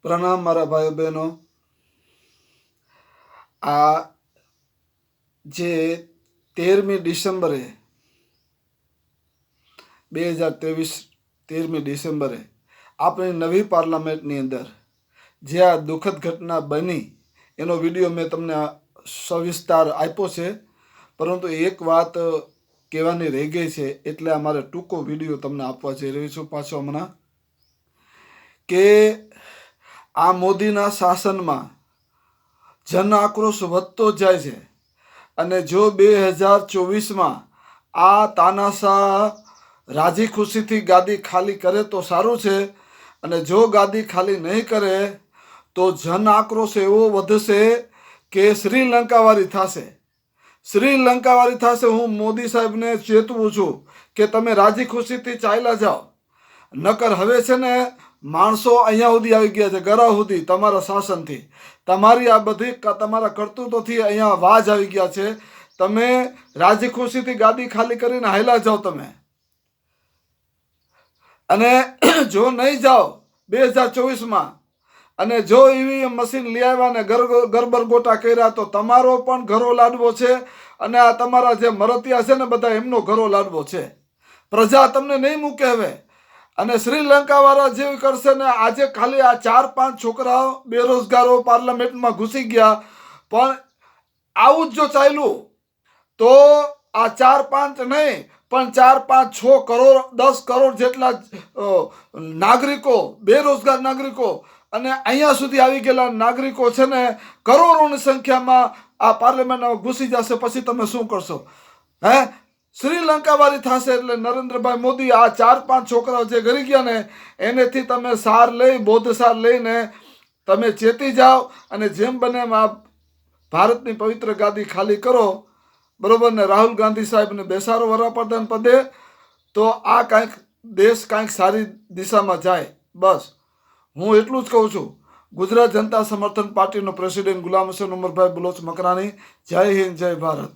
પ્રણામ મારા ભાઈઓ બહેનો। આ જે 13મી ડિસેમ્બરે 2023 13મી ડિસેમ્બરે આપણી નવી પાર્લામેન્ટની અંદર જે આ દુઃખદ ઘટના બની એનો વિડીયો મેં તમને સવિસ્તાર આપ્યો છે, પરંતુ એક વાત કહેવાની રહી ગઈ છે, એટલે અમારે ટૂંકો વિડીયો તમને આપવા જઈ રહ્યો છું પાછો હમણાં કે આ મોદીના શાસનમાં જન આક્રોશ વધતો જાય છે અને જો 2024માં આ તાનાશાહ રાજી ખુશીથી ગાદી ખાલી કરે તો સારું છે, અને જો ગાદી ખાલી નહીં કરે તો જન આક્રોશ એવો વધશે કે શ્રીલંકાવાળી થશે। શ્રીલંકાવાળી થશે। હું મોદી સાહેબને ચેતવું છું કે તમે રાજી ખુશીથી ચાલ્યા જાઓ, નકર હવે છે ને માણસો અહીંયા સુધી આવી ગયા છે, ગરા સુધી તમારા શાસનથી, તમારી આ બધી તમારા કરતૂતોથી અહીંયા વાજ આવી ગયા છે। તમે રાજી ખુશીથી ગાદી ખાલી કરીને હાલ્યા જાઓ તમે, અને જો નહીં જાઓ 2024માં અને જો ઈવીએમ મશીન લઈ આવ્યા ને ગરબરગોટા કર્યા તો તમારો પણ ઘરો લાડવો છે, અને આ તમારા જે મરતિયા છે ને બધા એમનો ઘરો લાડવો છે। પ્રજા તમને નહીં મૂકે હવે, અને શ્રીલંકાવાળા જેવી કરશે ને। આજે ખાલી આ 4-5 છોકરાઓ બેરોજગારો પાર્લામેન્ટમાં ઘૂસી ગયા, પણ આવું જ જો ચાલ્યું તો આ 4-5 નહીં પણ 4-5-6 કરોડ 10 કરોડ જેટલા નાગરિકો, બેરોજગાર નાગરિકો અને અહીંયા સુધી આવી ગયેલા નાગરિકો છે ને કરોડોની સંખ્યામાં આ પાર્લામેન્ટમાં ઘૂસી જશે। પછી તમે શું કરશો? હે, શ્રીલંકાવાળી થશે। એટલે નરેન્દ્રભાઈ મોદી આ 4-5 છોકરાઓ જે ગરી ગયા ને એનેથી તમે સાર લઈ, બૌદ્ધ સાર લઈને તમે ચેતી જાઓ, અને જેમ બને એમ આ ભારતની પવિત્ર ગાદી ખાલી કરો, બરોબર ને? રાહુલ ગાંધી સાહેબને બેસારો વડાપ્રધાન પદે, તો આ કાંઈક દેશ કાંઈક સારી દિશામાં જાય। બસ હું એટલું જ કહું છું। ગુજરાત જનતા સમર્થન પાર્ટીનો પ્રેસિડેન્ટ ગુલામ હુસૈન ઉમરભાઈ બલોચ મકરાણી। જય હિન્દ, જય ભારત।